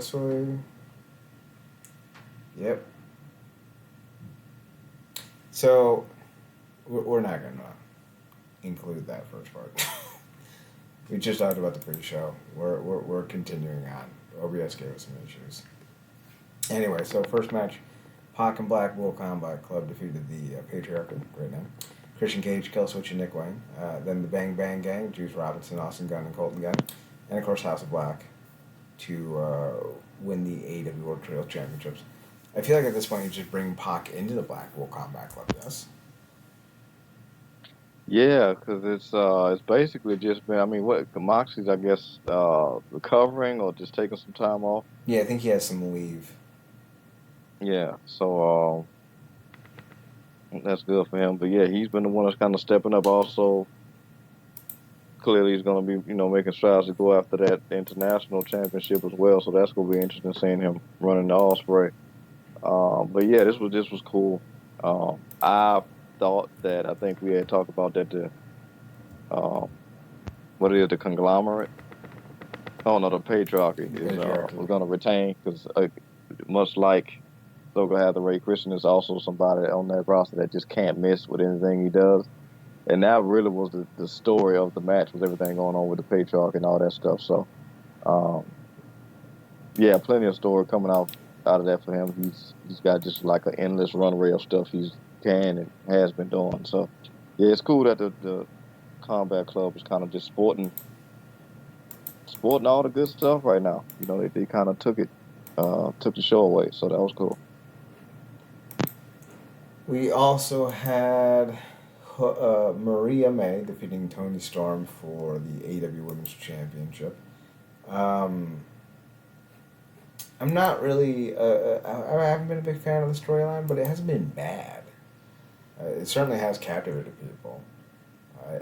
successfully. Yep. So, we're not going to include that first part. We just talked about the pre-show. We're continuing on. OBS gave us some issues. Anyway, so first match, Pac and Black Bull Combat Club defeated the Patriarchy, great name. Christian Cage, Killswitch, and Nick Wayne. Then the Bang Bang Gang, Juice Robinson, Austin Gunn, and Colton Gunn. And of course House of Black to win the AEW World Trail Championships. I feel like at this point you just bring Pac into the Black Bull Combat Club, yes? Yeah, because it's basically just been. I mean, what Moxie's I guess recovering or just taking some time off. Yeah, I think he has some leave. Yeah, so that's good for him. But yeah, he's been the one that's kind of stepping up. Also, clearly he's going to be making strides to go after that international championship as well. So that's going to be interesting seeing him running the Osprey. But yeah, this was cool. I thought that I think we had talked about that um, what is the conglomerate? Oh no, the patriarchy is Patriarchy. was going to retain because much like Soga Hathaway, Christian is also somebody on that roster that just can't miss with anything he does. And that really was the story of the match, was everything going on with the patriarch and all that stuff. So, um, yeah, plenty of story coming out of that for him. He's got just like an endless runway of stuff he's can and has been doing. So, yeah, it's cool that the Combat Club is kind of just sporting all the good stuff right now. They kind of took the show away. So that was cool. We also had Maria May defeating Tony Storm for the AEW Women's Championship. Um, I'm not really. I haven't been a big fan of the storyline, but it hasn't been bad. It certainly has captivated people.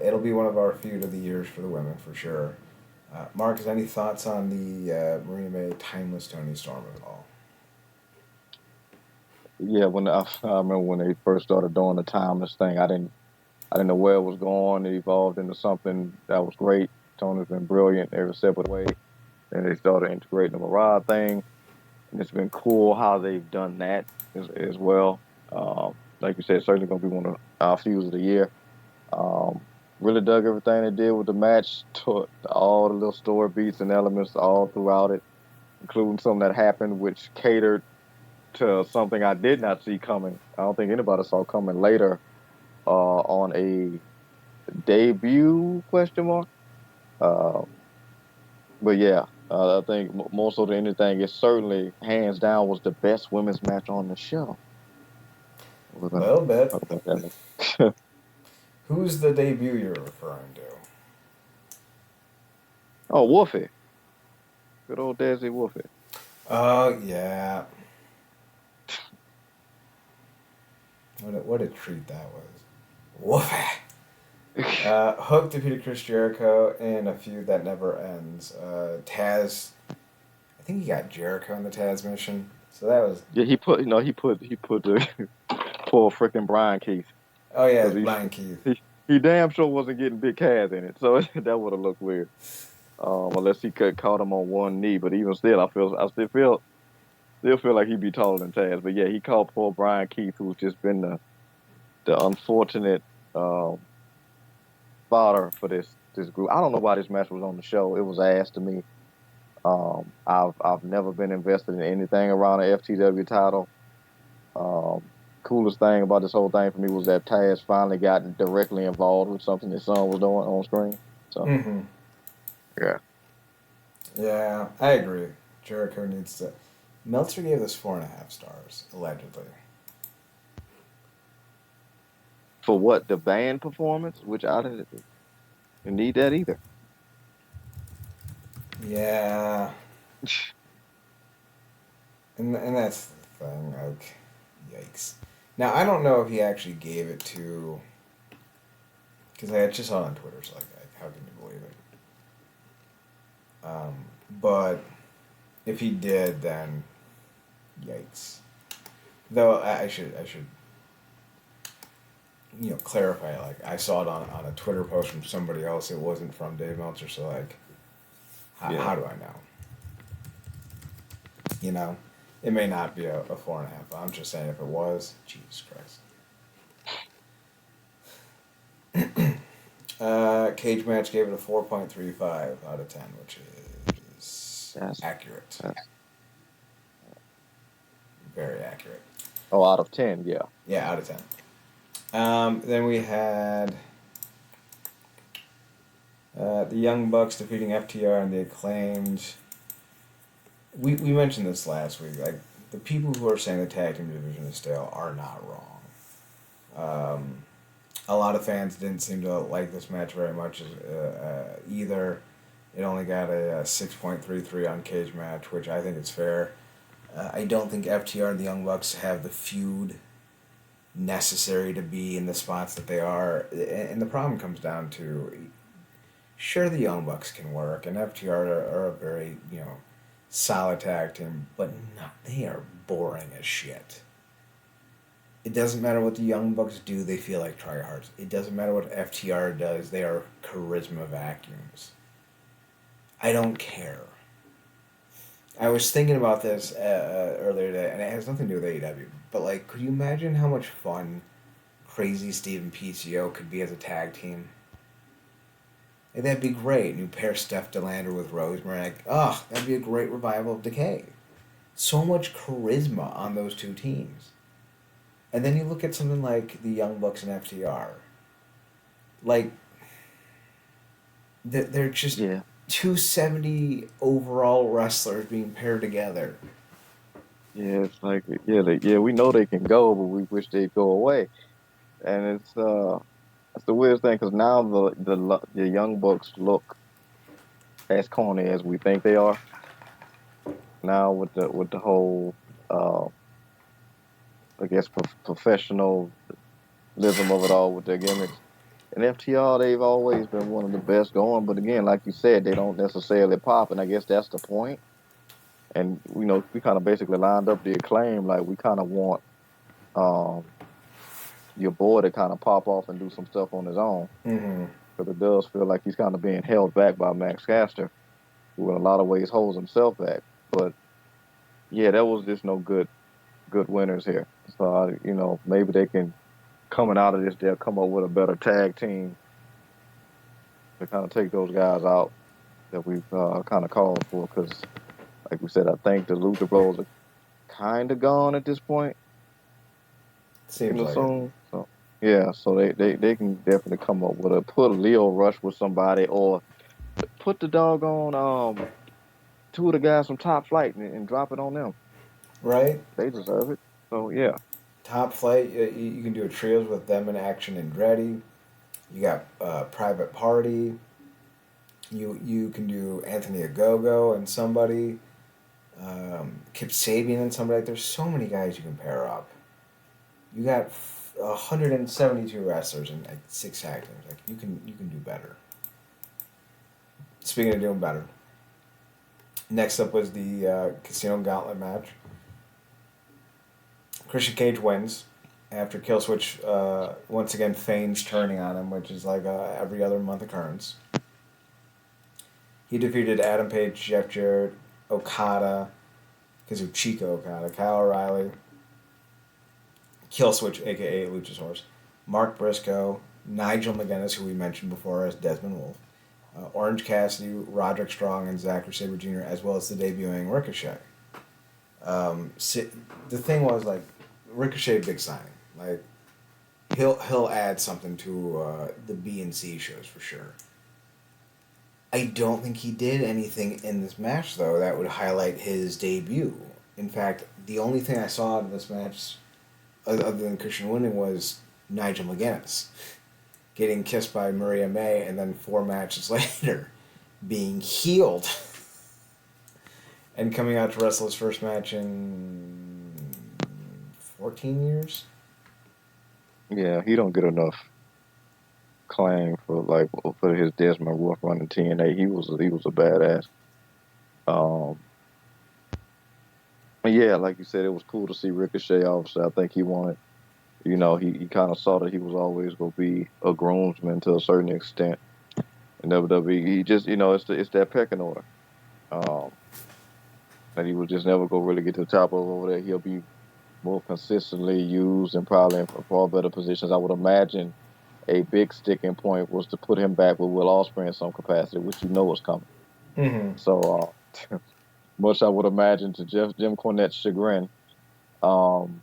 It'll be one of our feud of the years for the women for sure. Marcus, any thoughts on the Maria May timeless Tony Storm at all? Yeah, when I remember when they first started doing the timeless thing, I didn't know where it was going. It evolved into something that was great. Tony's been brilliant every step of the way. And they started integrating the Mirage thing. And it's been cool how they've done that as well. Like you said, certainly going to be one of our feuds of the year. Um, really dug everything they did with the match, took all the little story beats and elements all throughout it, including something that happened which catered to something I did not see coming. I don't think anybody saw coming later on a debut question mark. Uh, but yeah, I think more so than anything, it certainly hands down was the best women's match on the show. We're A gonna little bit. talk about that later. Who's the debut you're referring to? Oh, Wolfie, good old Desi Wolfie. Oh yeah. What a treat that was. Woofah! Hook defeated Chris Jericho in a feud that never ends. Taz, I think he got Jericho in the Taz mission, so that was. Yeah, he put the poor freaking Brian Keith Oh yeah, because it's Brian Keith. he damn sure wasn't getting Big Cass in it, so that would have looked weird. Unless he could caught him on one knee, but even still, I still feel like he'd be taller than Taz. But yeah, he caught poor Brian Keith, who's just been the unfortunate um, fodder for this group. I don't know why this match was on the show. It was ass to me. I've never been invested in anything around the FTW title. Um, Coolest thing about this whole thing for me was that Taz finally got directly involved with something his son was doing on screen. So Mm-hmm. yeah, Yeah, I agree. Jericho needs to. Meltzer gave this 4.5 stars, allegedly. for what the band performance, which I didn't need that either. Yeah, and that's the thing. Like, yikes. Now I don't know if he actually gave it to, because I just saw it on Twitter. So like, how can you believe it? Um, but if he did, then yikes. Though I should clarify. Like I saw it on a Twitter post from somebody else. It wasn't from Dave Meltzer. So like, how Yeah. do I know? You know, it may not be a 4.5. I'm just saying if it was, Jesus Christ. Cage Match gave it a 4.35 out of 10, which is That's accurate. that's Very accurate. oh, out of 10, yeah. Yeah, out of 10. Then we had the Young Bucks defeating FTR and the Acclaimed. We mentioned this last week. Like, the people who are saying the tag team division is stale are not wrong. A lot of fans didn't seem to like this match very much either. It only got a 6.33 on Cage Match, which I think is fair. I don't think FTR and the Young Bucks have the feud necessary to be in the spots that they are. And the problem comes down to, sure, the Young Bucks can work, and FTR are a very, solid tag team, but not, they are boring as shit. It doesn't matter what the Young Bucks do, they feel like tryhards. It doesn't matter what FTR does, they are charisma vacuums. I don't care. I was thinking about this earlier today, and it has nothing to do with AEW, but, like, could you imagine how much fun Crazy Steve and PCO could be as a tag team? Like, that'd be great. You pair Steph DeLander with Rosemary. Like, that'd be a great revival of Decay. So much charisma on those two teams. And then you look at something like the Young Bucks and FTR. Like, they're just 270 overall wrestlers being paired together. Yeah, it's like we know they can go, but we wish they'd go away. And it's the weirdest thing because now the Young Bucks look as corny as we think they are. Now with the whole I guess professionalism of it all with their gimmicks. And FTR, they've always been one of the best going, but again, like you said, they don't necessarily pop, and I guess that's the point. And we kind of basically lined up the Acclaim, like we kind of want um, your boy to kind of pop off and do some stuff on his own, Mm-hmm. because it does feel like he's kind of being held back by Max Caster, who in a lot of ways holds himself back. But yeah, there was just no good winners here. So maybe they can, coming out of this, they'll come up with a better tag team to kind of take those guys out that we've kind of called for. Because, like we said, I think the Lucha Bros are kind of gone at this point. Seems like soon. it. So yeah, so they can definitely come up with put a Leo Rush with somebody, or put the doggone two of the guys from Top Flight and drop it on them. Right? They deserve it. So yeah. Top Flight, you can do a trios with them in Action and Andretti. You got Private Party. You can do Anthony Agogo and somebody. Kip Sabian and somebody. Like, there's so many guys you can pair up. You got 172 wrestlers and like 6 tag teams. Like, you can do better. Speaking of doing better, next up was the Casino Gauntlet match. Christian Cage wins after Killswitch once again feigns turning on him, which is like a every other month occurrence. He defeated Adam Page, Jeff Jarrett, Okada, Kazuchika Okada, Kyle O'Reilly, Killswitch, aka Luchasaurus, Mark Briscoe, Nigel McGuinness, who we mentioned before as Desmond Wolfe, Orange Cassidy, Roderick Strong, and Zachary Sabre Jr., as well as the debuting Ricochet. The thing was, like, Ricochet, big signing. Like, he'll add something to the B and C shows for sure. I don't think he did anything in this match, though, that would highlight his debut. In fact, the only thing I saw in this match, other than Christian winning, was Nigel McGuinness getting kissed by Maria May, and then 4 matches later being healed and coming out to wrestle his first match in 14 years. Yeah, he don't get enough claim for his Desmond Wolf run in TNA. He was a badass. Um, and yeah, like you said, it was cool to see Ricochet. Obviously, I think he wanted. He kind of saw that he was always going to be a groomsman to a certain extent in WWE. He just, it's that pecking order. Um, that he will just never go really get to the top of over there. He'll be more consistently used and probably in far better positions. I would imagine a big sticking point was to put him back with Will Ospreay in some capacity, which you know is coming. Mm-hmm. So much I would imagine to Jim Cornette's chagrin. Um,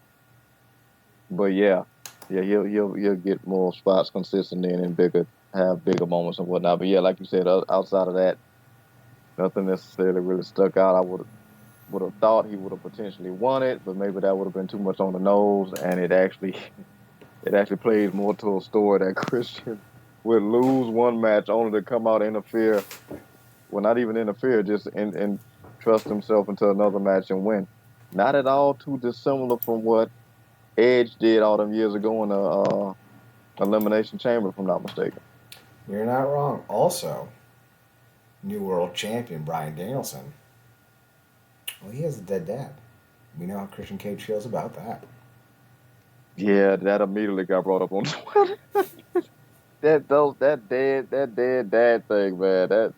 but yeah, he'll get more spots consistently and bigger have bigger moments and whatnot. But yeah, like you said, outside of that, nothing necessarily really stuck out. I would have thought he would have potentially won it, but maybe that would have been too much on the nose, and it actually plays more to a story that Christian would lose one match only to come out and interfere. Well, not even interfere, just and trust himself into another match and win. Not at all too dissimilar from what Edge did all them years ago in the Elimination Chamber, if I'm not mistaken. You're not wrong. Also, new world champion Bryan Danielson. Well, he has a dead dad. We know how Christian Cage feels about that. Yeah, that immediately got brought up on Twitter. That dead dad thing, man. That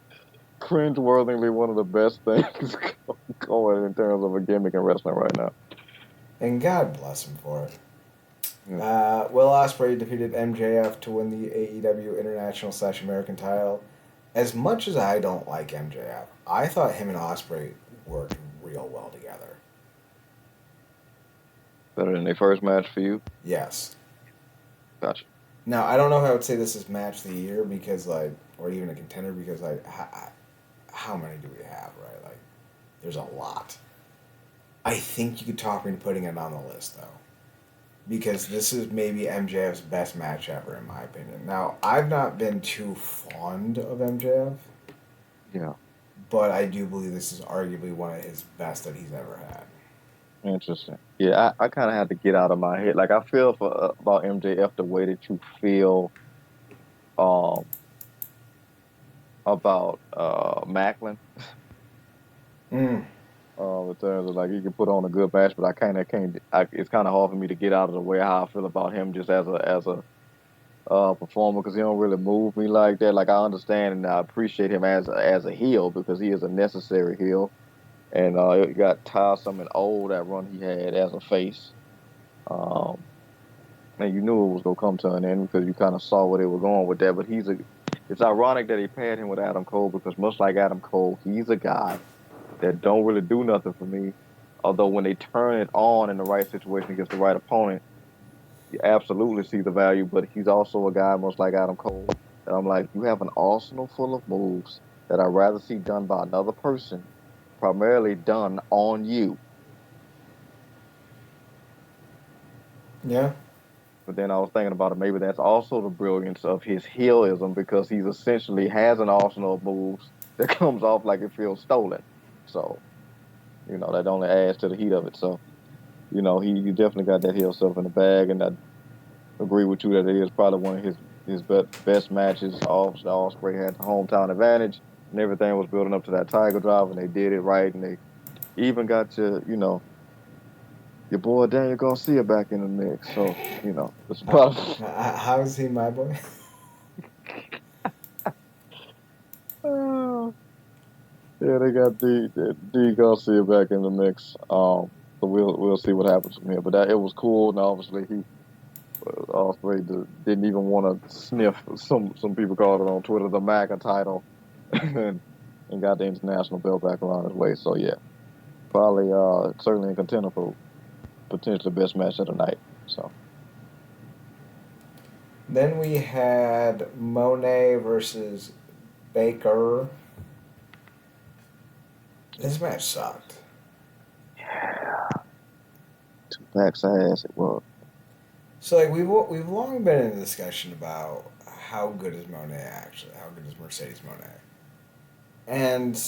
cringeworthily one of the best things going in terms of a gimmick in wrestling right now. And God bless him for it. Yeah. Will Ospreay defeated MJF to win the AEW International / American title. As much as I don't like MJF, I thought him and Ospreay worked real well together. Better than their first match for you? Yes. Gotcha. Now I don't know if I would say this is match of the year because or even a contender because how many do we have, right? Like, there's a lot. I think you could talk me into putting it on the list though, because this is maybe MJF's best match ever in my opinion. Now I've not been too fond of MJF, Yeah. but I do believe this is arguably one of his best that he's ever had. Interesting. Yeah, I kind of had to get out of my head. Like I feel for about MJF the way that you feel um about Macklin. Mm. In terms of like he can put on a good match, but I kind of can't. It's kind of hard for me to get out of the way how I feel about him just as a performer because he don't really move me like that. Like I understand and I appreciate him as a heel because he is a necessary heel, and it got tiresome and old that run he had as a face. Um, and you knew it was gonna come to an end because you kind of saw where they were going with that. But it's ironic that he paired him with Adam Cole because much like Adam Cole, he's a guy that don't really do nothing for me. Although when they turn it on in the right situation against the right opponent, you absolutely see the value. But he's also a guy, much like Adam Cole, that I'm like, you have an arsenal full of moves that I'd rather see done by another person, primarily done on you. Yeah. But then I was thinking about it. Maybe that's also the brilliance of his heelism because he's essentially has an arsenal of moves that comes off like it feels stolen. So that only adds to the heat of it. So he definitely got that heel stuff in the bag, and I agree with you that it is probably one of his best matches. Obviously, Ospreay had the hometown advantage, and everything was building up to that Tiger Drive, and they did it right, and they even got your boy Daniel Garcia back in the mix. So it's probably. How is he, my boy? Yeah, they got D Garcia back in the mix. So we'll see what happens from here. But it was cool, and obviously he Osprey didn't even want to sniff. Some people called it on Twitter the MAGA title, and got the international belt back around his waist. So yeah, probably certainly a contender for potentially best match of the night. So Then we had Monet versus Baker. This match sucked. yeah, two packs ass it was. So we've long been in a discussion about how good is Monet actually, how good is Mercedes Monet, and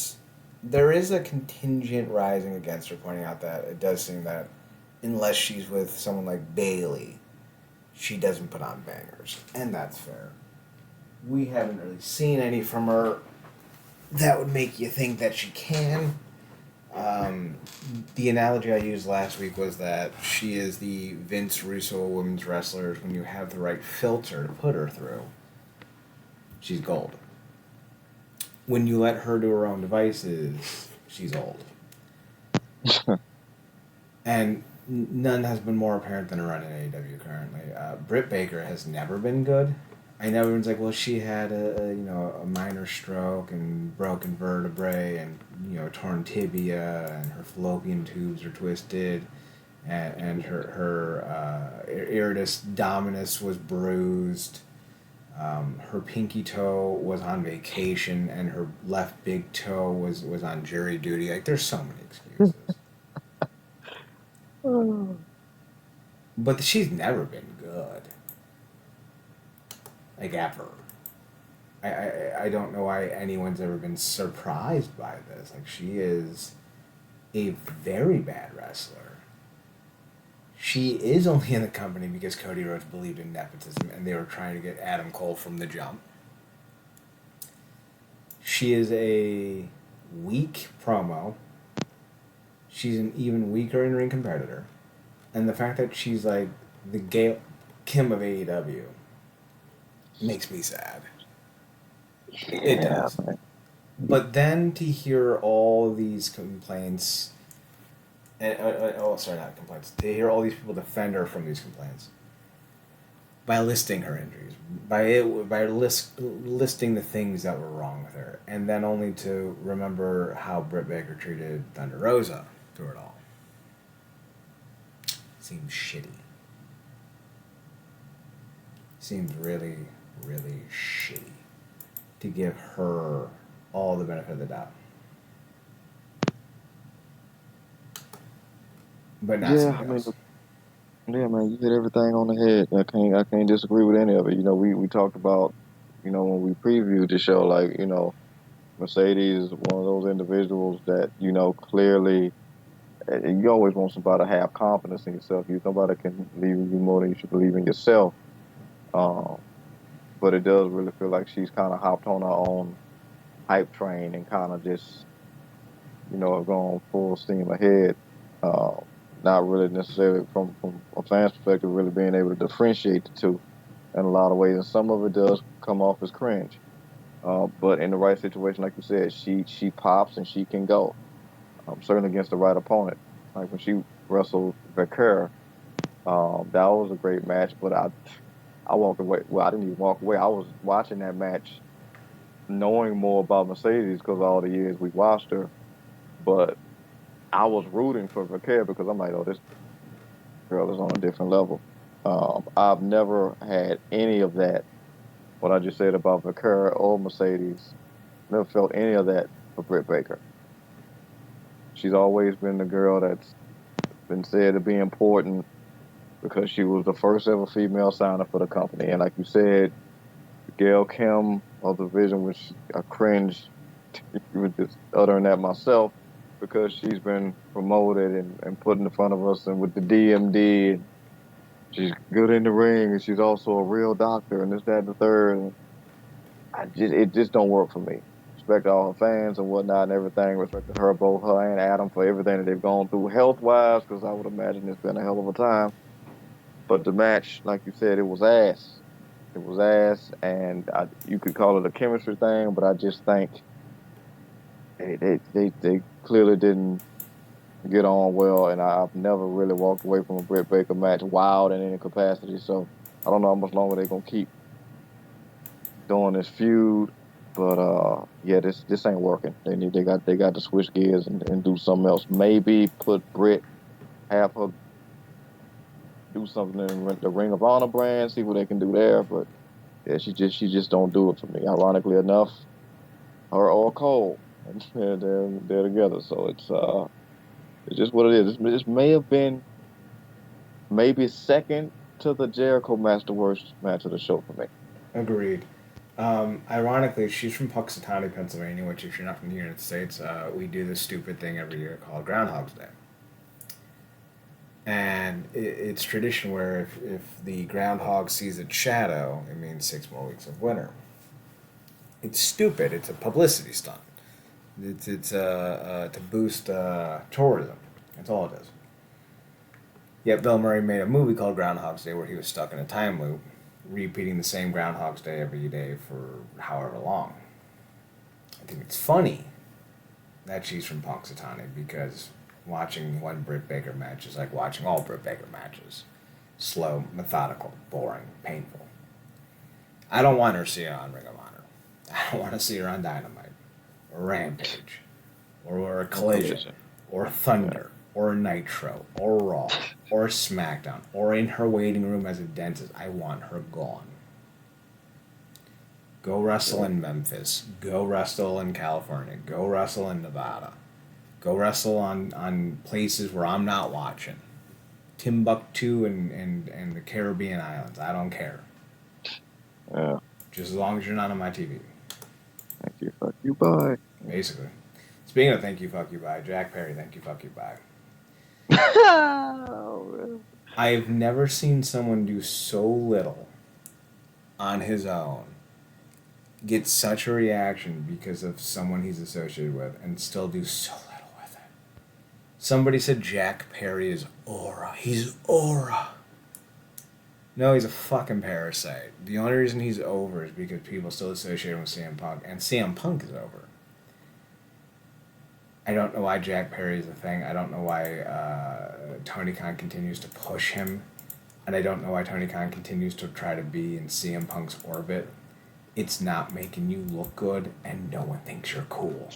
there is a contingent rising against her, pointing out that it does seem that unless she's with someone like Bailey, she doesn't put on bangers, and that's fair. We haven't really seen any from her that would make you think that she can. The analogy I used last week was that she is the Vince Russo of women's wrestlers. When you have the right filter to put her through, she's gold. When you let her do her own devices, she's old. And none has been more apparent than a run in AEW currently. Britt Baker has never been good. I know everyone's like, well, she had a minor stroke and broken vertebrae and torn tibia and her fallopian tubes are twisted and her iritus dominus was bruised. Her pinky toe was on vacation and her left big toe was on jury duty. Like, there's so many excuses. But she's never been good. Like, ever. I don't know why anyone's ever been surprised by this. Like, she is a very bad wrestler. She is only in the company because Cody Rhodes believed in nepotism and they were trying to get Adam Cole from the jump. She is a weak promo. She's an even weaker in-ring competitor. And the fact that she's like the Gail Kim of AEW makes me sad. It does. Man. But then to hear all these complaints, and sorry, not complaints. To hear all these people defend her from these complaints by listing her injuries, by listing the things that were wrong with her, and then only to remember how Britt Baker treated Thunder Rosa through it all. Seems shitty. Seems really, really shitty to give her all the benefit of the doubt. But not somebody else. Yeah, man, you hit everything on the head. I can't disagree with any of it. We talked about, when we previewed the show, like, Mercedes is one of those individuals that, clearly, you always want somebody to have confidence in yourself. Nobody can believe in you more than you should believe in yourself. Um, but it does really feel like she's kind of hopped on her own hype train and kind of just, going full steam ahead. Uh, Not really necessarily from a fan's perspective, really being able to differentiate the two in a lot of ways. And some of it does come off as cringe. But in the right situation, like you said, she pops and she can go. Certainly against the right opponent. Like when she wrestled Vaquer, that was a great match. But I walked away. Well, I didn't even walk away. I was watching that match, knowing more about Mercedes because all the years we watched her. But I was rooting for Vaquer because I'm like, oh, this girl is on a different level. I've never had any of that. What I just said about Vaquer or Mercedes, never felt any of that for Britt Baker. She's always been the girl that's been said to be important because she was the first ever female signer for the company. And like you said, Gail Kim of the Vision, which I cringe even just uttering that myself because she's been promoted and put in front of us and with the DMD. And she's good in the ring and she's also a real doctor and this, that, and the third. And it just don't work for me. Respect all her fans and whatnot and everything. Respect to her, both her and Adam, for everything that they've gone through health wise, because I would imagine it's been a hell of a time. But the match, like you said, it was ass. It was ass, and you could call it a chemistry thing, but I just think they clearly didn't get on well, and I've never really walked away from a Britt Baker match wild in any capacity. So I don't know how much longer they're gonna keep doing this feud, but yeah, this ain't working. They got to switch gears and do something else. Maybe put Britt, have her do something in the Ring of Honor brand, see what they can do there. But yeah, she just don't do it for me. Ironically enough, her or Cole, and they're together. So it's just what it is. This may have been maybe second to the Jericho match, the worst match of the show for me. Agreed. Ironically, she's from Puxatawny, Pennsylvania, which, if you're not from the United States, we do this stupid thing every year called Groundhog's Day. And it's tradition where if the groundhog sees its shadow, it means 6 more weeks of winter. It's stupid. It's a publicity stunt. It's to boost tourism. That's all it is. Yet Bill Murray made a movie called Groundhog's Day where he was stuck in a time loop, repeating the same Groundhog's Day every day for however long. I think it's funny that she's from Punxsutawney because watching one Britt Baker match is like watching all Britt Baker matches. Slow, methodical, boring, painful. I don't want her to see her on Ring of Honor. I don't want to see her on Dynamite, or Rampage, or a Collision, or Thunder, or Nitro, or Raw, or SmackDown, or in her waiting room as a dentist. I want her gone. Go wrestle in Memphis. Go wrestle in California. Go wrestle in Nevada. Go wrestle on places where I'm not watching. Timbuktu and the Caribbean islands. I don't care. Yeah. Just as long as you're not on my TV. Thank you, fuck you, bye. Basically. Speaking of thank you, fuck you, bye, Jack Perry, thank you, fuck you, bye. Oh, I've never seen someone do so little on his own, get such a reaction because of someone he's associated with, and still do so little with it. Somebody said Jack Perry is aura. He's aura. No, he's a fucking parasite. The only reason he's over is because people still associate him with CM Punk, and CM Punk is over. I don't know why Jack Perry is a thing. I don't know why Tony Khan continues to push him. And I don't know why Tony Khan continues to try to be in CM Punk's orbit. It's not making you look good, and no one thinks you're cool.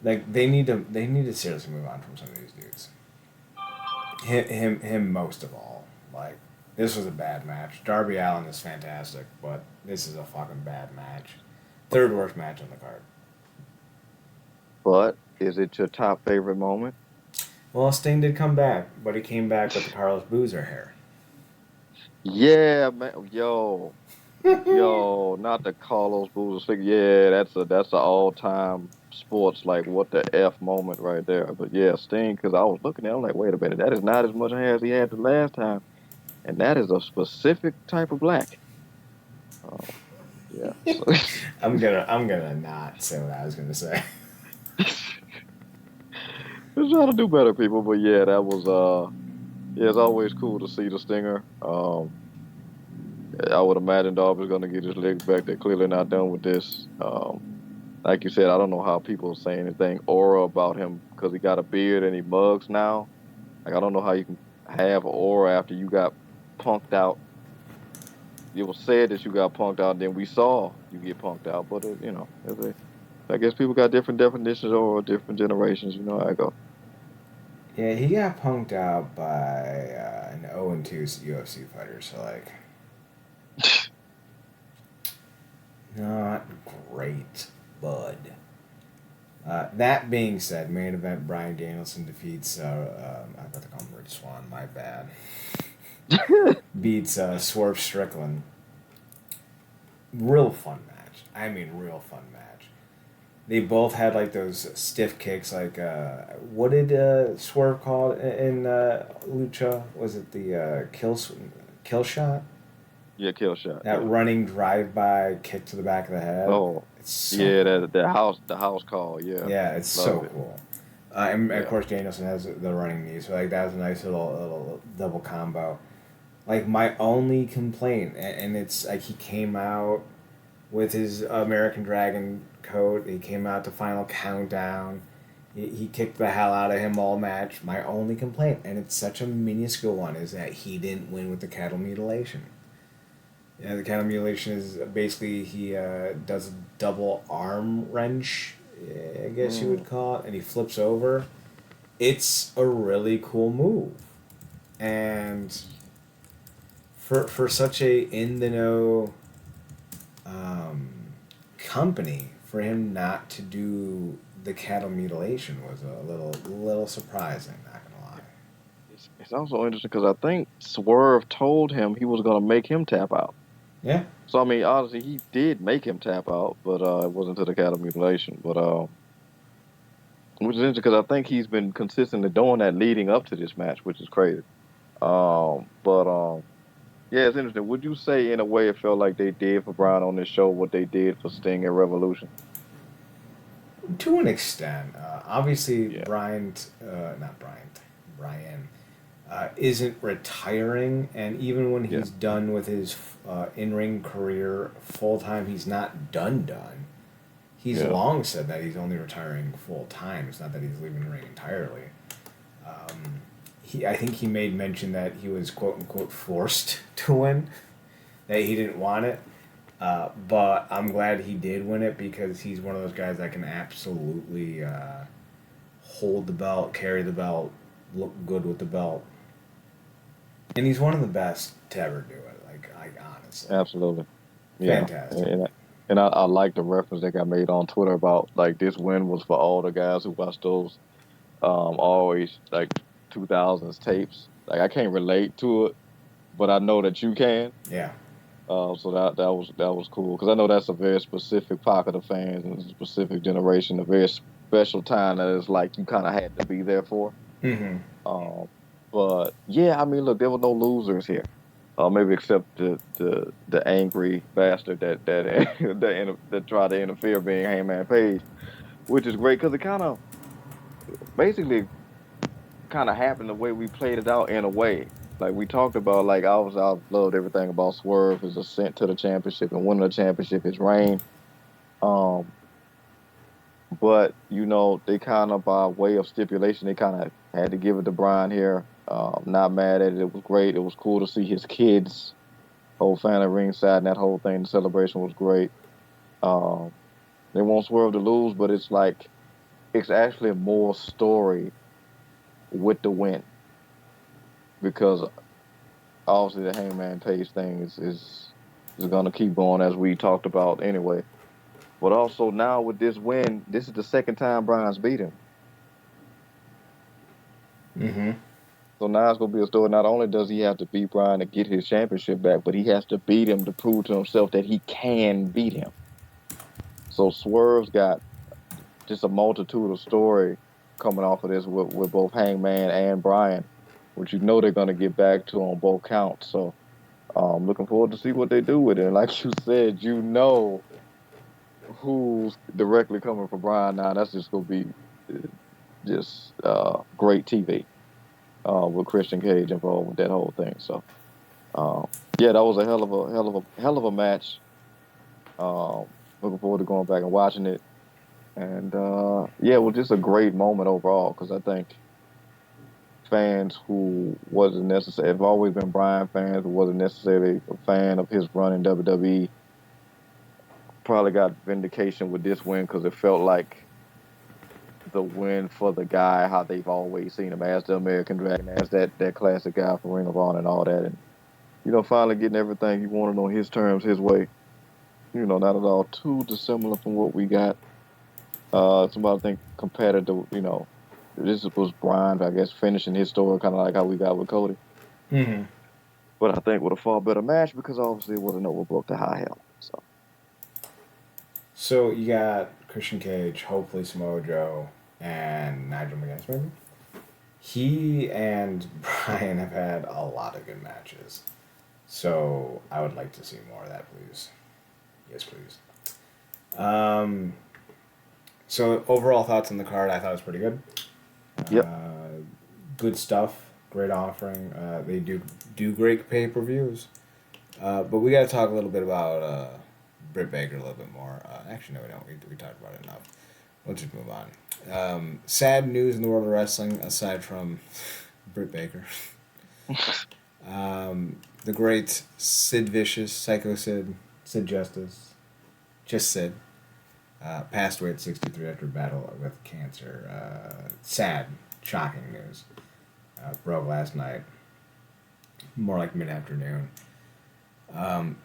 Like, they need to seriously move on from some of these dudes. Him most of all. Like, this was a bad match. Darby Allin is fantastic, but this is a fucking bad match. Third worst match on the card. but is it your top favorite moment? Well, Sting did come back, but he came back with the Carlos Boozer hair. Yeah, man. Yo, not the Carlos Boozer figure. Yeah, that's an all time sports like what the F moment right there. But yeah, Sting, because I was looking at it, I'm like, wait a minute, that is not as much hair as he had the last time, and that is a specific type of black. Oh, yeah. So, I'm gonna not say what I was gonna say. just trying to do better, people. But yeah, that was yeah, it's always cool to see the Stinger. I would imagine Darby's gonna get his legs back. They're clearly not done with this. Like you said, I don't know how people say anything aura about him because he got a beard and he mugs now. Like I don't know how you can have aura after you got punked out. It was said that you got punked out, and then we saw you get punked out. But I guess people got different definitions or different generations. You know how I go. Yeah, he got punked out by an 0-2 UFC fighter, so like, not great, bud. That being said, main event Bryan Danielson defeats, I got to call him Rich Swann, my bad. Beats Swerve Strickland. Real fun match. I mean, real fun match. They both had like those stiff kicks. Like, what did Swerve call it in Lucha? Was it the kill shot? Yeah, kill shot. That Yeah. running drive-by kick to the back of the head. Oh, It's so yeah, cool. the house call. Yeah, Yeah, it's love so it. cool. And of Yeah. course, Danielson has the running knee, so like that was a nice little double combo. Like my only complaint, and it's like he came out with his American Dragon coat. He came out to Final Countdown. He kicked the hell out of him all match. My only complaint, and it's such a minuscule one, is that he didn't win with the cattle mutilation. Yeah, the cattle mutilation is basically he does a double arm wrench, I guess you would Mm. call it, and he flips over. It's a really cool move, and for such a in the know um, company, for him not to do the cattle mutilation was a little surprising. Not gonna lie. It's also interesting because I think Swerve told him he was gonna make him tap out. Yeah, So I mean, honestly, he did make him tap out, but it wasn't to the cattle mutilation. But which is interesting because I think he's been consistently doing that leading up to this match, which is crazy. But yeah, it's interesting. Would you say in a way it felt like they did for Brian on this show what they did for Sting and Revolution? to an extent. Obviously, Yeah, Not Bryant, Brian, isn't retiring, and even when yeah, he's done with his in ring career full time, he's not done. he's long said that he's only retiring full time. It's not that he's leaving the ring entirely. I think he made mention that he was quote unquote forced to win, that he didn't want it. But I'm glad he did win it because he's one of those guys that can absolutely hold the belt, carry the belt, look good with the belt. And he's one of the best to ever do it. Like, honestly. Absolutely. Yeah. Fantastic. And I like the reference that got made on Twitter about like this win was for all the guys who watched those always like 2000s tapes. Like I can't relate to it, but I know that you can. Yeah. So that was cool because I know that's a very specific pocket of fans and a specific generation, a very special time that is like you kind of had to be there for. Mm-hmm. But yeah, I mean, look, there were no losers here. Maybe except the angry bastard that tried to interfere, being Hangman Page, which is great because it kind of basically kind of happened the way we played it out in a way. Like we talked about, like I loved everything about Swerve, his ascent to the championship and winning the championship, his reign. Um, but they kind of by way of stipulation, they kind of had to give it to Brian here. Not mad at it. It was great. It was cool to see his kids, whole family ringside, and that whole thing. The celebration was great. Um, they won't Swerve to lose, but it's like it's actually more story with the win because obviously the Hangman Page thing is going to keep going as we talked about anyway. But also now with this win, this is the second time Brian's beat him. Mm-hmm. So now it's going to be a story. Not only does he have to beat Brian to get his championship back, but he has to beat him to prove to himself that he can beat him. So Swerve's got just a multitude of story coming off of this with both Hangman and Brian, which they're going to get back to on both counts. So looking forward to see what they do with it. And like you said, who's directly coming from Brian now. That's just going to be just great TV with Christian Cage involved with that whole thing. So yeah, that was a hell of a match. Looking forward to going back and watching it. And yeah, it was just a great moment overall because I think fans who wasn't necessarily have always been Brian fans who wasn't necessarily a fan of his run in WWE probably got vindication with this win because it felt like the win for the guy how they've always seen him as the American Dragon, as that classic guy from Ring of Honor and all that, and finally getting everything he wanted on his terms, his way. Not at all too dissimilar from what we got. Somebody think compared to this was Brian, I guess, finishing his story kind of like how we got with Cody. Mm-hmm. But I think with a far better match because obviously it wasn't overbooked to high hell. So you got Christian Cage, hopefully Samoa Joe, and Nigel McGuinness, maybe? He and Brian have had a lot of good matches. So I would like to see more of that, please. Yes, please. So overall thoughts on the card, I thought it was pretty good. Yep. Good stuff. Great offering. They do great pay-per-views. But we got to talk a little bit about Britt Baker a little bit more. Actually, no, we don't. We talked about it enough. Let's just move on. Sad news in the world of wrestling, aside from Britt Baker. The great Sid Vicious, Psycho Sid, Sid Justice, just Sid, passed away at 63 after a battle with cancer. Sad, shocking news. Broke last night. More like mid-afternoon.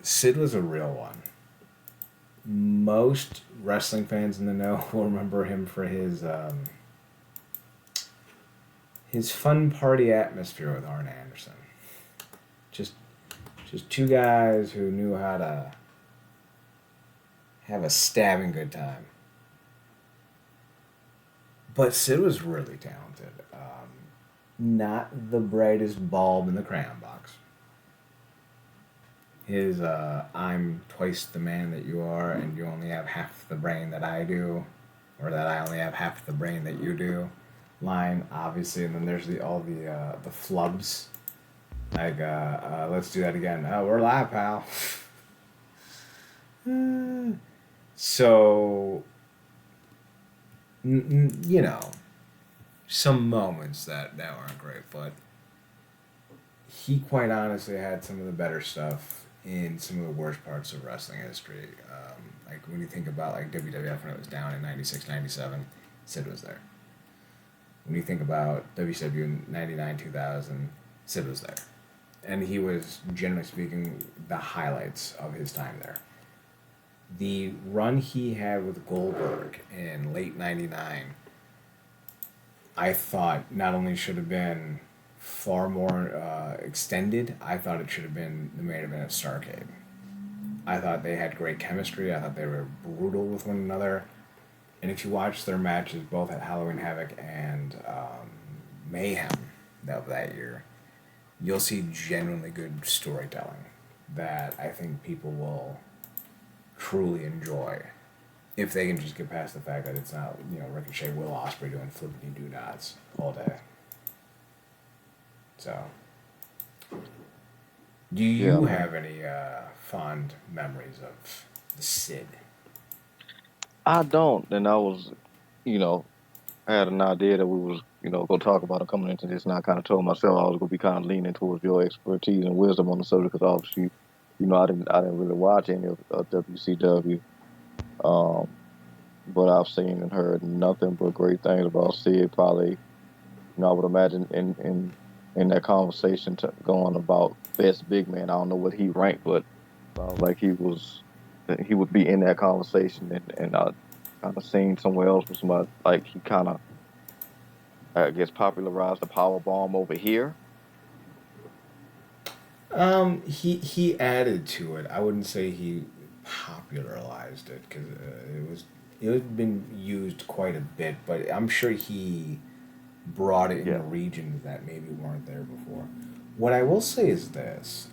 Sid was a real one. Most wrestling fans in the know will remember him for his fun party atmosphere with Arn Anderson. Just two guys who knew how to have a stabbing good time. But Sid was really talented. Not the brightest bulb in the crayon box. His I'm twice the man that you are and you only have half the brain that I do, or that I only have half the brain that you do line, obviously, and then there's all the flubs. Like, let's do that again. Oh, we're live, pal. So, you know, some moments that aren't great, but he quite honestly had some of the better stuff in some of the worst parts of wrestling history. Like when you think about like WWF when it was down in 96, 97, Sid was there. When you think about WCW in 99, 2000, Sid was there. And he was, generally speaking, the highlights of his time there. The run he had with Goldberg in late 99, I thought not only should have been far more extended, I thought it should have been the main event of Starrcade. I thought they had great chemistry. I thought they were brutal with one another. And if you watch their matches, both at Halloween Havoc and Mayhem that year, you'll see genuinely good storytelling that I think people will truly enjoy if they can just get past the fact that it's not, Ricochet, Will Ospreay doing flippity doodads all day. So, do Yeah, you man. have any fond memories of the Sid? I don't, and I was, you know, I had an idea that we was, going to talk about it coming into this, and I kind of told myself I was going to be kind of leaning towards your expertise and wisdom on the subject because obviously, I didn't really watch any of WCW, um, but I've seen and heard nothing but great things about Sid. Probably, I would imagine in that conversation going about best big man. I don't know what he ranked, but sounds like he would be in that conversation, and I kind of seen somewhere else with somebody like he kind of I guess popularized the power bomb over here. He added to it. I wouldn't say he popularized it because it had been used quite a bit, but I'm sure he brought it into Yeah, regions that maybe weren't there before. What I will say is this: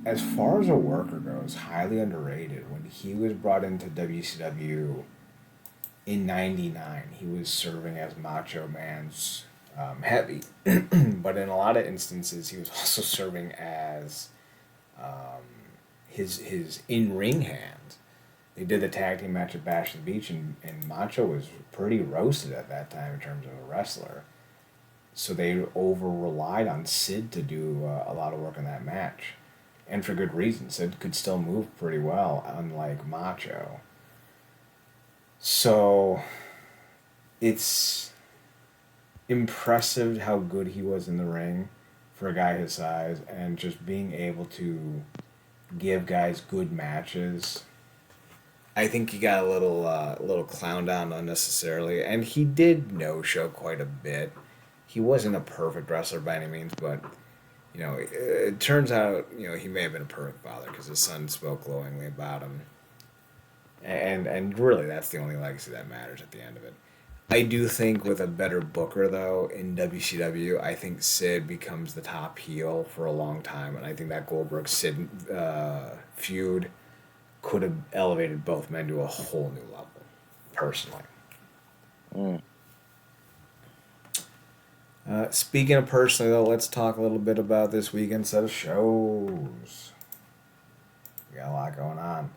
as far as a worker goes, highly underrated. When he was brought into WCW in '99, he was serving as Macho Man's heavy, but in a lot of instances, he was also serving as his in ring hand. They did the tag team match at Bash at the Beach, and Macho was pretty roasted at that time in terms of a wrestler. So they over relied on Sid to do a lot of work in that match, and for good reason. Sid could still move pretty well, unlike Macho. So it's impressive how good he was in the ring for a guy his size, and just being able to give guys good matches. I think he got a little clowned on unnecessarily, and he did no show quite a bit. He wasn't a perfect wrestler by any means, but it turns out he may have been a perfect father because his son spoke glowingly about him, and really that's the only legacy that matters at the end of it. I do think with a better booker though in WCW, I think Sid becomes the top heel for a long time, and I think that Goldberg Sid feud could have elevated both men to a whole new level. Personally, mm. speaking of personally though, let's talk a little bit about this weekend set of shows. We got a lot going on.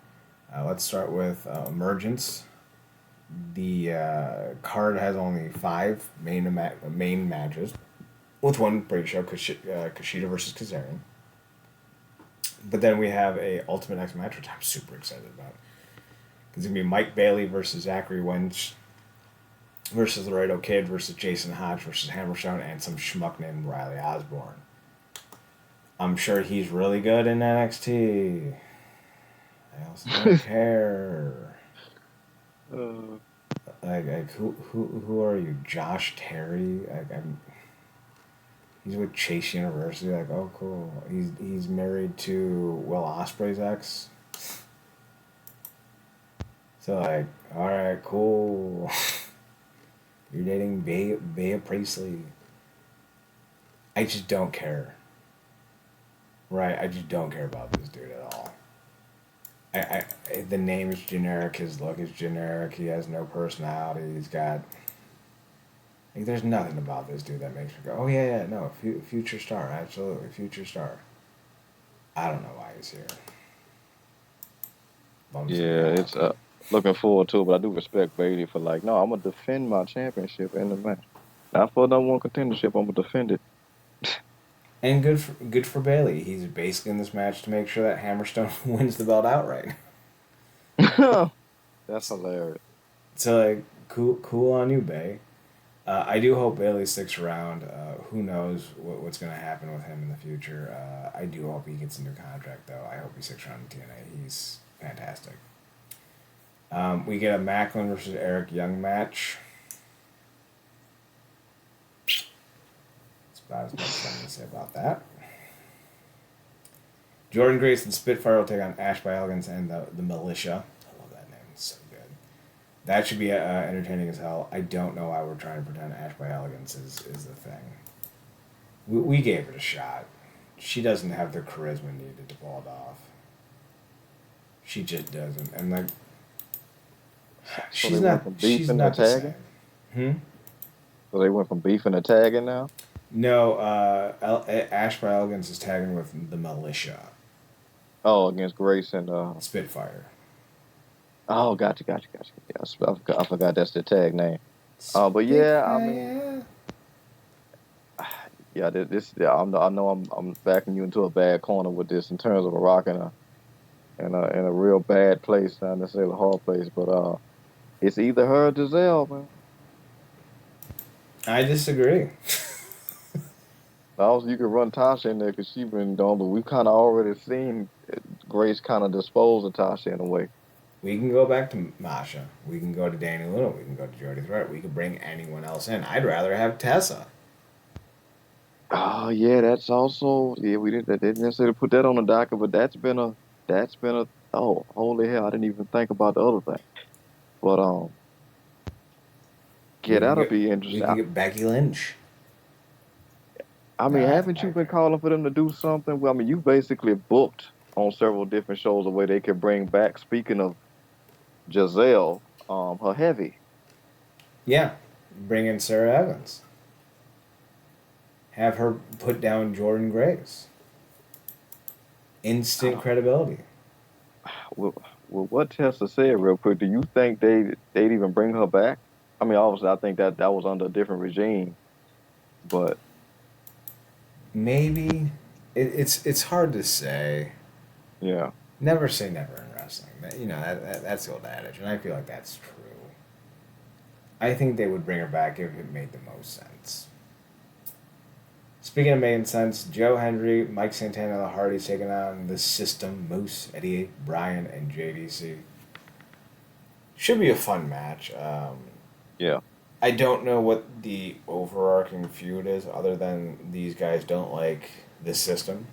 Let's start with Emergence. The card has only five main matches, with one pre-show Kushida versus Kazarian. But then we have a Ultimate X match, which I'm super excited about. It's gonna be Mike Bailey versus Zachary Wentz versus Laredo Kid versus Jason Hodge versus Hammerstone and some schmuck named Riley Osborne. I'm sure he's really good in NXT. I also don't care. Uh, Like who are you? Josh Terry? He's with Chase University. Like, oh, cool. He's married to Will Ospreay's ex. So like, all right, cool. You're dating Bea Priestley. I just don't care. Right? I just don't care about this dude at all. The name is generic. His look is generic. He has no personality. He's got like, there's nothing about this dude that makes me go, oh yeah, yeah, no, future star, absolutely, future star. I don't know why he's here. Bums me yeah, out. looking forward to it. But I do respect Bailey for like, no, I'm gonna defend my championship in the match. Not for number one contendership. I'm gonna defend it. And good for Bailey. He's basically in this match to make sure that Hammerstone wins the belt outright. That's hilarious. So like, cool on you, Bay. I do hope Bailey sticks around. Who knows what's going to happen with him in the future? I do hope he gets a new contract, though. I hope he sticks around in TNA. He's fantastic. We get a Macklin versus Eric Young match. That's about as much as I'm going to say about that. Jordan Grace and Spitfire will take on Ash by Elegance and the Militia. I love that name. It's so good. That should be entertaining as hell. I don't know why we're trying to pretend Ash by Elegance is the thing. We gave it a shot. She doesn't have the charisma needed to pull it off. She just doesn't. And like, So she's they not. went from She's beefing to not the same. tagging. So they went from beefing to tagging now. No, Ash by Elegance is tagging with the Militia. Oh, against Grace and Spitfire. oh, gotcha. Yeah, I forgot that's the tag name. But yeah, I mean, Spitfire. yeah, yeah, I know I'm backing you into a bad corner with this in terms of a rock in a real bad place, not necessarily a hard place, but it's either her or Giselle, man. I disagree. Also, you could run Tasha in there because she been done, but we've kind of already seen Grace kind of dispose of Tasha in a way. We can go back to Masha. We can go to Danny Luna. We can go to Jody Threat. We could bring anyone else in. I'd rather have Tessa. Oh yeah, that's also yeah. They didn't necessarily put that on the docket, but that's been a oh holy hell! I didn't even think about the other thing. But yeah, We can that'll get be we interesting. can get Becky Lynch. I mean, Nah, haven't you been Piper. calling for them to do something? Well, I mean, you basically booked on several different shows the way they could bring back. Speaking of Giselle, her heavy. Yeah, bring in Sarah Evans. Have her put down Jordan Grace. Instant Uh, credibility. well, what Tessa said real quick. Do you think they'd even bring her back? I mean, obviously, I think that was under a different regime, but Maybe it's hard to say. yeah. Never say never in wrestling. That's the old adage, and I feel like that's true. I think they would bring her back if it made the most sense. Speaking of making sense, Joe Hendry, Mike Santana, and the Hardys taking on the System, Moose, Eddie, Bryan, and JDC. Should be a fun match. Yeah. I don't know what the overarching feud is, other than these guys don't like the System.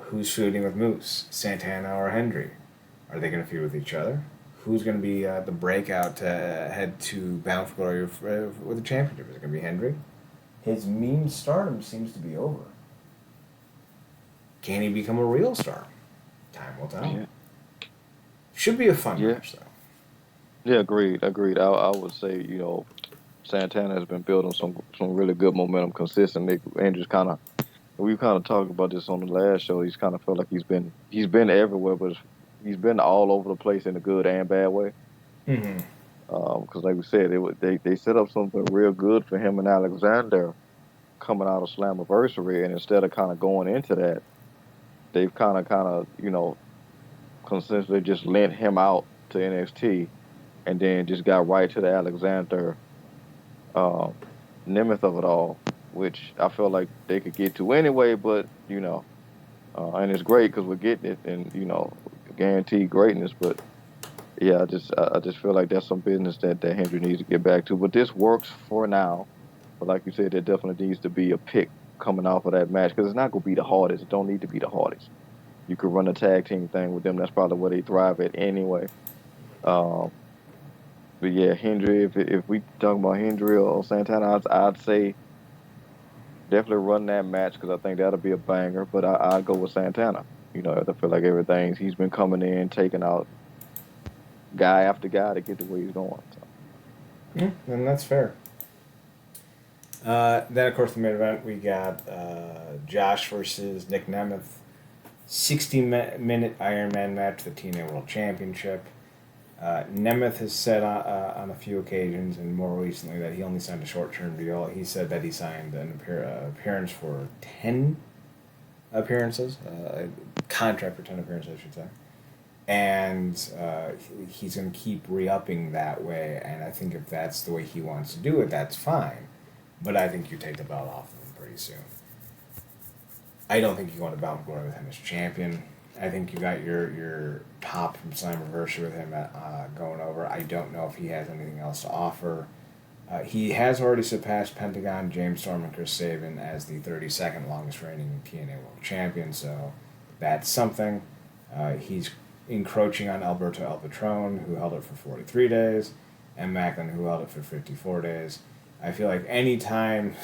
Who's feuding with Moose, Santana, or Hendry? Are they going to feud with each other? Who's going to be the breakout to head to Bound for Glory with the championship? Is it going to be Hendry? His meme stardom seems to be over. Can he become a real star? Time will tell. Yeah. Should be a fun Yeah. match, though. Yeah. Agreed. I would say Santana has been building some really good momentum consistently, and just kind of we kind of talked about this on the last show. He's kind of felt like he's been everywhere, but he's been all over the place in a good and bad way. Mm-hmm. Because like we said, they set up something real good for him and Alexander coming out of Slammiversary, and instead of kind of going into that, they've kind of consistently just lent him out to NXT, and then just got right to the Alexander um, Nemeth of it all, which I felt like they could get to anyway. But and it's great because we're getting it, and guaranteed greatness. But yeah, I just feel like that's some business that Hendry needs to get back to. But this works for now. But like you said, there definitely needs to be a pick coming off of that match because it's not gonna be the hardest. It don't need to be the hardest. You could run a tag team thing with them. That's probably where they thrive at anyway. Um, but yeah, Hendry. If we talking about Hendry or Santana, I'd say definitely run that match because I think that'll be a banger. But I'd go with Santana. I feel like he's been coming in, taking out guy after guy to get to where he's going. So. And that's fair. Then, of course, the main event, we got Josh versus Nick Nemeth. 60-minute Iron Man match for the TNA World Championship. Nemeth has said on a few occasions, and more recently, that he only signed a short-term deal. He said that he signed an appearance for 10 appearances, a contract for 10 appearances, I should say. And he's going to keep re-upping that way, and I think if that's the way he wants to do it, that's fine. But I think you take the belt off of him pretty soon. I don't think you want to Bound for Glory with him as champion. I think you got your pop from Slammiversary with him going over. I don't know if he has anything else to offer. He has already surpassed Pentagon, James Storm, and Chris Sabin as the 32nd longest reigning TNA World Champion, so that's something. He's encroaching on Alberto El Patron, who held it for 43 days, and Macklin, who held it for 54 days. I feel like any time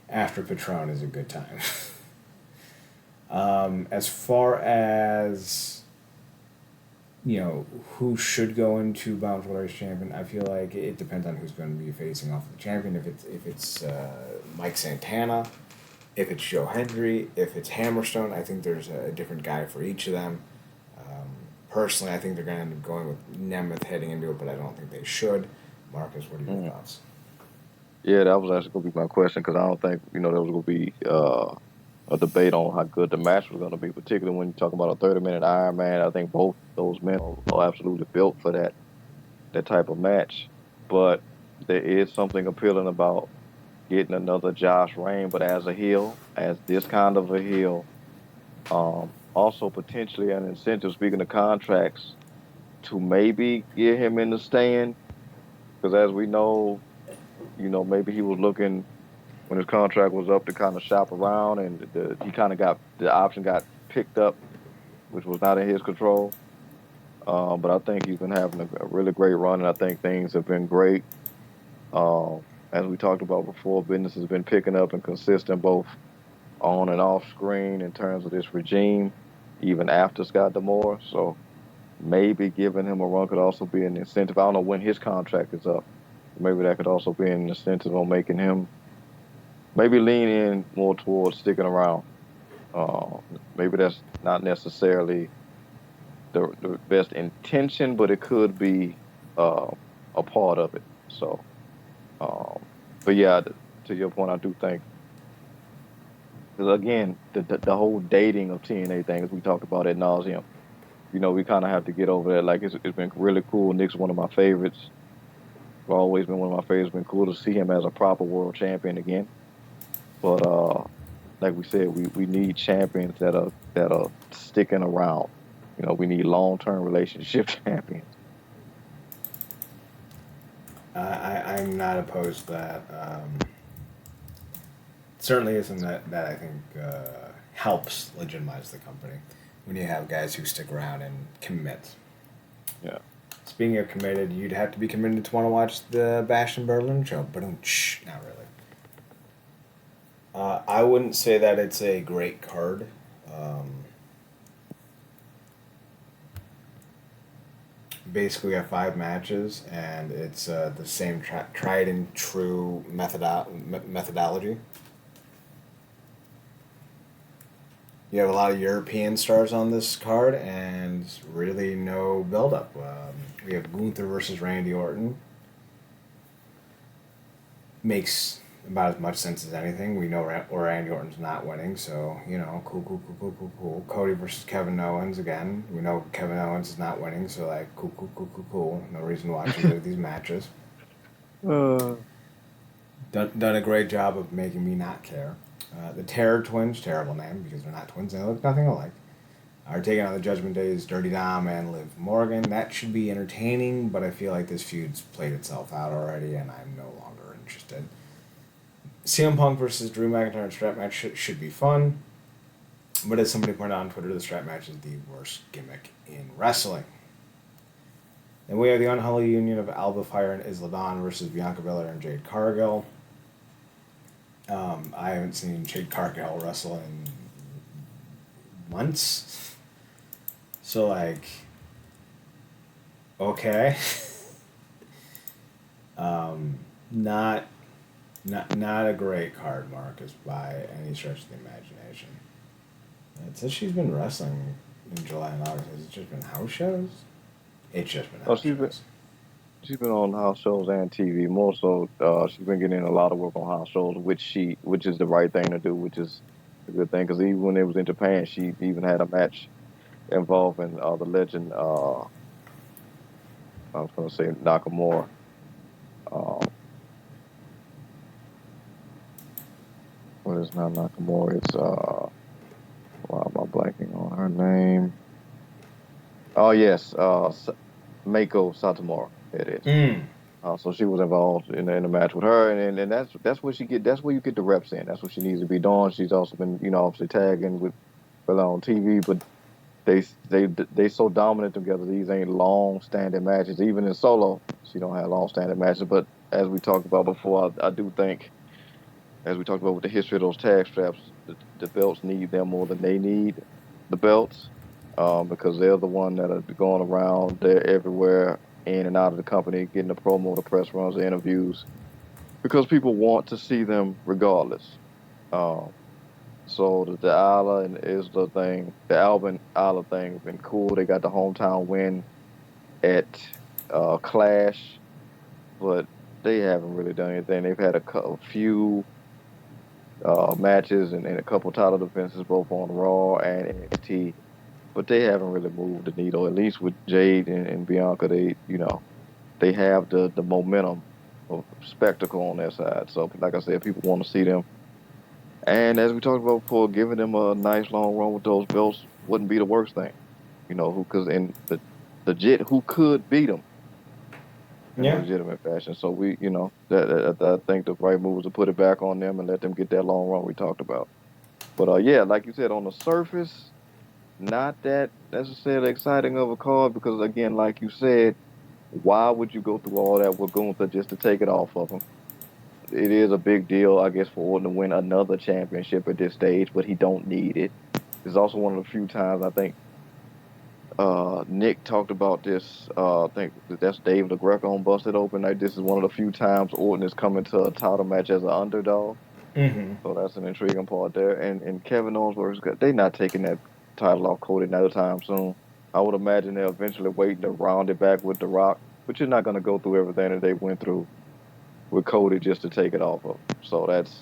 after Patron is a good time. As far as, who should go into Bound for Glory as champion, I feel like it depends on who's going to be facing off the champion. If it's Mike Santana, if it's Joe Hendry, if it's Hammerstone, I think there's a different guy for each of them. Personally, I think they're going to end up going with Nemeth heading into it, but I don't think they should. Marcus, what are your thoughts? Yeah, that was actually going to be my question, because I don't think, there was going to be a debate on how good the match was going to be, particularly when you talk about a 30-minute Iron Man. I think both those men are absolutely built for that type of match. But there is something appealing about getting another Josh Reign, but as a heel, as this kind of a heel. Also potentially an incentive, speaking of contracts, to maybe get him in the stand, because as we know, maybe he was looking when his contract was up to kind of shop around, and he kind of got the option got picked up, which was not in his control. But I think he's been having a really great run, and I think things have been great. As we talked about before, business has been picking up and consistent both on and off screen in terms of this regime, even after Scott D'Amore. So maybe giving him a run could also be an incentive. I don't know when his contract is up. Maybe that could also be an incentive on making him maybe lean in more towards sticking around. Maybe that's not necessarily the best intention, but it could be a part of it. So, but yeah, to your point, I do think, because again, the whole dating of TNA things we talked about ad nauseum. We kind of have to get over that. Like it's been really cool. Nick's one of my favorites. Always been one of my favorites. It's been cool to see him as a proper world champion again. But like we said, we need champions that are sticking around. We need long-term relationship champions. I'm not opposed to that. Certainly isn't that I think helps legitimize the company when you have guys who stick around and commit. Yeah. Speaking of committed, you'd have to be committed to want to watch the Bastion Berlin show, but not really. I wouldn't say that it's a great card. Basically, we have 5 matches, and it's the same tried and true methodology. You have a lot of European stars on this card, and really no build-up. We have Gunther versus Randy Orton. Makes about as much sense as anything. We know Randy Orton's not winning, so, cool. Cody versus Kevin Owens again. We know Kevin Owens is not winning, so, cool. No reason to watch either of these matches. Done a great job of making me not care. The Terror Twins, terrible name because they're not twins, they look nothing alike, are taking on the Judgment Day's Dirty Dom and Liv Morgan. That should be entertaining, but I feel like this feud's played itself out already, and I'm no longer interested. CM Punk versus Drew McIntyre in strap match should be fun, but as somebody pointed out on Twitter, the strap match is the worst gimmick in wrestling. Then we have the unholy union of Alba Fire and Isla Dawn versus Bianca Belair and Jade Cargill. I haven't seen Jade Cargill wrestle in months. So, okay. Not a great card, Marcus, by any stretch of the imagination. It says she's been wrestling in July and August. Has it just been house shows? It's just been Oh, house shows. she's been on house shows and TV. More so, she's been getting a lot of work on house shows, which is the right thing to do, which is a good thing. Because even when it was in Japan, she even had a match involving the legend. I was going to say Nakamura. Uh, what is not Nakamura? It's why am I blanking on her name? Oh yes, Mako Satomura. It is. Mm. So she was involved in the match with her, and that's what she get. That's where you get the reps in. That's what she needs to be doing. She's also been, obviously tagging with Bella on TV, but they so dominant together. These ain't long standing matches. Even in solo, she don't have long standing matches. But as we talked about before, I do think, as we talked about with the history of those tag straps, the belts need them more than they need the belts, because they're the one that are going around. They're everywhere, in and out of the company, getting the promo, the press runs, the interviews, because people want to see them regardless. Um, so the Isla and Isla thing, the Alvin Isla thing, has been cool. They got the hometown win at Clash, but they haven't really done anything. They've had a few matches and a couple title defenses, both on Raw and NXT, but they haven't really moved the needle. At least with Jade and Bianca, they have the momentum of spectacle on their side. So, like I said, people want to see them. And as we talked about before, giving them a nice long run with those belts wouldn't be the worst thing. Who because in the legit who could beat them in a Yeah. legitimate fashion. So that I think the right move is to put it back on them and let them get that long run we talked about. But yeah, like you said, on the surface, not that necessarily exciting of a card because again, like you said, why would you go through all that with Gunther just to take it off of him? It is a big deal, I guess, for Orton to win another championship at this stage, but he don't need it. It's also one of the few times I think Nick talked about this. I think that's Dave LaGreca on Busted Open. Like this is one of the few times Orton is coming to a title match as an underdog. Mm-hmm. So that's an intriguing part there. And Kevin Owens versus they not taking that title off Cody another time soon. I would imagine they're eventually waiting to round it back with The Rock, but you're not going to go through everything that they went through with Cody just to take it off of. So that's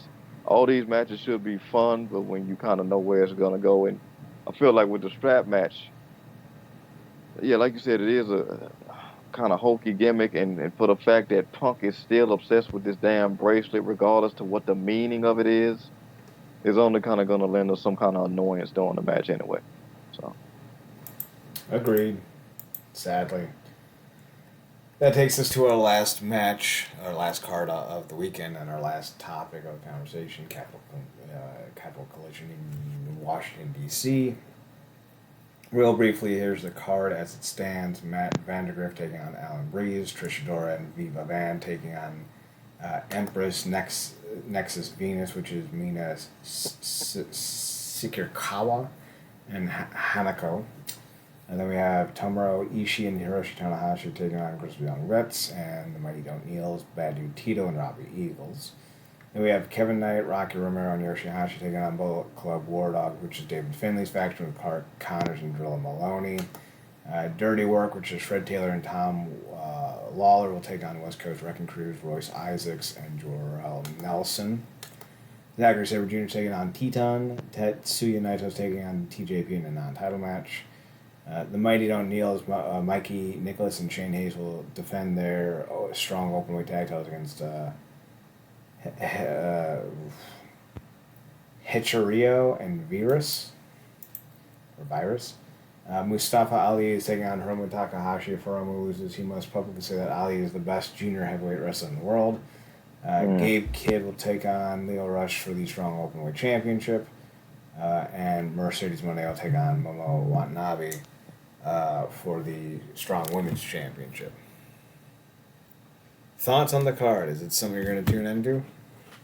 all these matches should be fun, but when you kind of know where it's going to go, and I feel like with the strap match, yeah, like you said, it is a kind of hokey gimmick, and for the fact that Punk is still obsessed with this damn bracelet, regardless to what the meaning of it is only kind of going to lend us some kind of annoyance during the match anyway. So, Agreed. Sadly. That takes us to our last match, our last card of the weekend, and our last topic of conversation: Capital Collision in Washington D.C. Real briefly, here's the card as it stands: Matt Vandergriff taking on Alan Breeze, Trish Adora and Viva Van taking on Empress Nexus Venus, which is Mina Sikirikawa, and Hanako. And then we have Tomohiro Ishii and Hiroshi Tanahashi taking on Grizzly Young Vets, and the Mighty Don't Kneels, Bad Dude Tito, and Robbie Eagles. Then we have Kevin Knight, Rocky Romero, and Yoshihashi taking on Bullet Club War Dog, which is David Finley's faction with Clark Connors and Drilla Maloney. Dirty Work, which is Fred Taylor and Tom Lawler, will take on West Coast Wrecking Crews, Royce Isaacs, and Jor-El Nelson. Zachary Sabre Jr. taking on Teton. Tetsuya Naito's taking on TJP in a non-title match. The Mighty Don't Kneel, Mikey Nicholas and Shane Hayes will defend their strong openweight tag titles against Hichirio and Virus. Mustafa Ali is taking on Hiromu Takahashi. If Hiromu loses, he must publicly say that Ali is the best junior heavyweight wrestler in the world. Gabe Kidd will take on Leo Rush for the strong openweight championship. And Mercedes Moné will take on Momo Watanabe for the Strong Women's Championship. Thoughts on the card? Is it something you're going to tune into?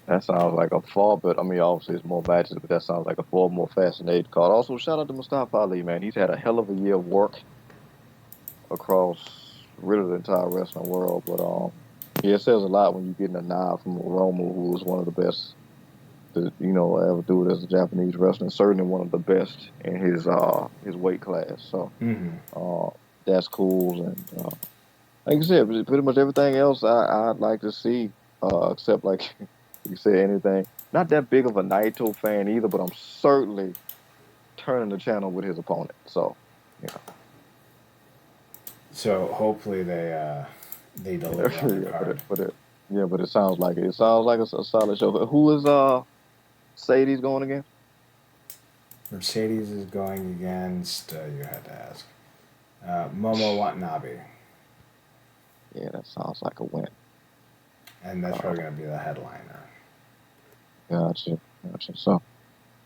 that sounds like a far, but I mean, obviously it's more matches, but that sounds like a far more fascinating card. Also, shout out to Mustafa Ali, man. He's had a hell of a year of work across really the entire wrestling world. But yeah, it says a lot when you get a nod from Oromu, who was one of the best to ever do it as a Japanese wrestler, and certainly one of the best in his weight class. So, Mm-hmm. uh, that's cool. And like you said, pretty much everything else I'd like to see, except like you said, anything. Not that big of a Naito fan either, but I'm certainly turning the channel with his opponent. So, you So hopefully they know, deliver on the card. but it sounds like it. It sounds like a solid show. But who is Sadie's going against? Mercedes is going against. You had to ask. Momo Watanabe, Yeah, that sounds like a win. and that's Uh, probably going to be the headliner. gotcha. So,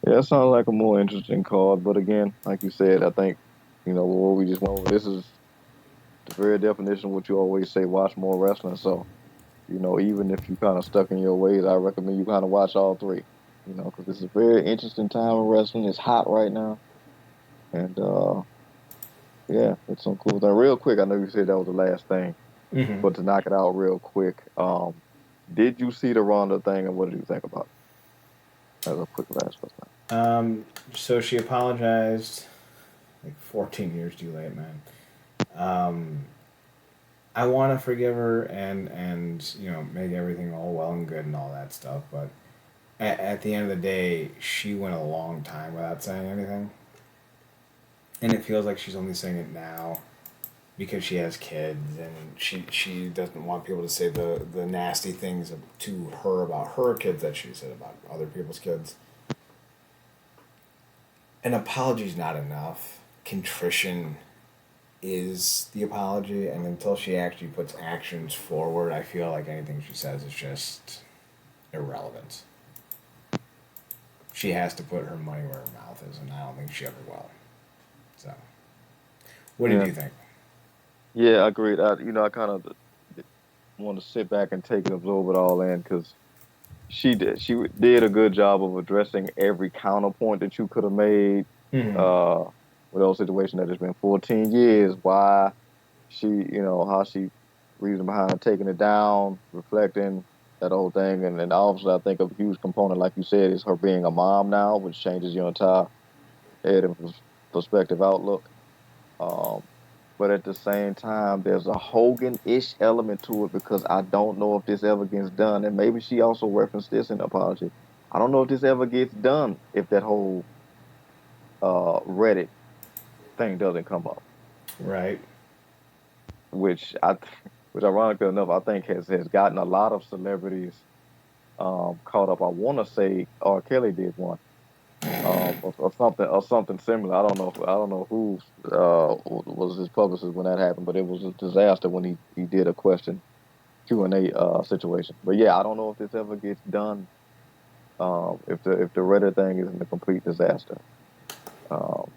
yeah, it sounds like a more interesting card. But again, like you said, I think, what we just went over, this is the very definition of what you always say, watch more wrestling. So, even if you kind of stuck in your ways, I recommend you kind of watch all three, because it's a very interesting time in wrestling. It's hot right now. And, yeah, it's some cool thing. Real quick, I know you said that was the last thing, Mm-hmm. but to knock it out real quick, did you see the Ronda thing and what did you think about it? As a quick last question. So she apologized, like 14 years too late, man. Um, I want to forgive her and make everything all well and good and all that stuff, but at the end of the day, she went a long time without saying anything, and it feels like she's only saying it now because she has kids and she doesn't want people to say the nasty things to her about her kids that she said about other people's kids. An apology's not enough. Contrition is the apology, and until she actually puts actions forward, I feel like anything she says is just irrelevant. She has to put her money where her mouth is, and I don't think she ever will. So, what did Yeah, you think? yeah, I agreed. I kind of want to sit back and take it, absorb it all in because she did a good job of addressing every counterpoint that you could have made Mm-hmm. uh with those situation that it's been 14 years, why how she reason behind her taking it down, reflecting that whole thing, and then obviously I think a huge component, like you said, is her being a mom now, which changes your entire head and perspective outlook. Um, but at the same time, there's a Hogan-ish element to it because I don't know if this ever gets done. And maybe she also referenced this in the apology. I don't know if this ever gets done if that whole Reddit thing doesn't come up, Right. which which ironically enough, I think has gotten a lot of celebrities caught up. I want to say R. Kelly did one. Or something similar. I don't know who was his publicist when that happened, but it was a disaster when he did a question Q&A situation. But yeah, I don't know if this ever gets done. If the Reddit thing isn't a complete disaster, um,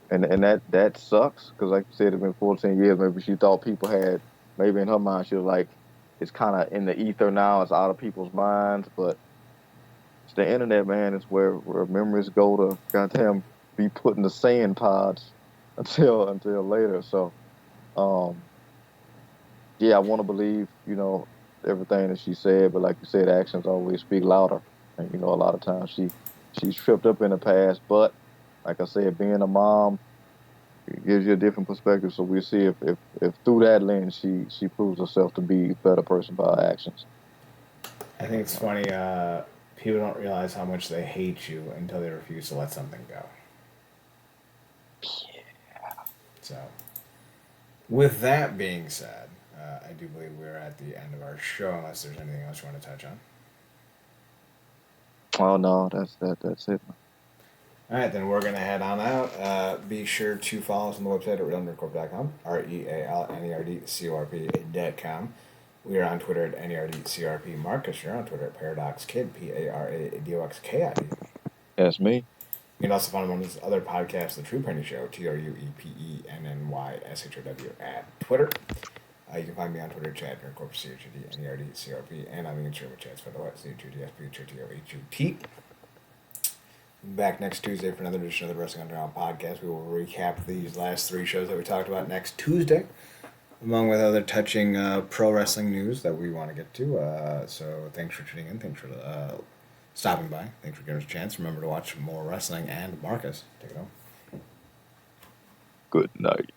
and that sucks because like you said, it's been 14 years. Maybe she thought people had maybe in her mind she was like it's kind of in the ether now. It's out of people's minds, but it's the internet, man. It's where memories go to goddamn be put in the sand pods until later. So, um, yeah, I want to believe, everything that she said, but like you said, actions always speak louder. And a lot of times she's tripped up in the past, but like I said, being a mom gives you a different perspective. So we'll see if through that lens she proves herself to be a better person by her actions. I think it's funny. People don't realize how much they hate you until they refuse to let something go. So, with that being said, I do believe we're at the end of our show. Unless there's anything else you want to touch on. Oh no, that's it. All right, then we're going to head on out. Be sure to follow us on the website at realnerdcorp.com, REALNERDCORP.com. We are on Twitter at NERDCRP. Marcus, you're on Twitter at ParadoxKid, PARADOXKID. That's me. You can also find him on his other podcast, The True Penny Show, TRUEPENNYSHOW, at Twitter. You can find me on Twitter, Chad Nerdcorp, CHAD, and on the Instagram at Chad Spindle, CHUDSPHRTOHUT. Back next Tuesday for another edition of the Wrestling Underground podcast. We will recap these last three shows that we talked about next Tuesday, along with other touching pro wrestling news that we want to get to. So thanks for tuning in. Thanks for stopping by. Thanks for giving us a chance. Remember to watch more wrestling. And Marcus, take it home. Good night.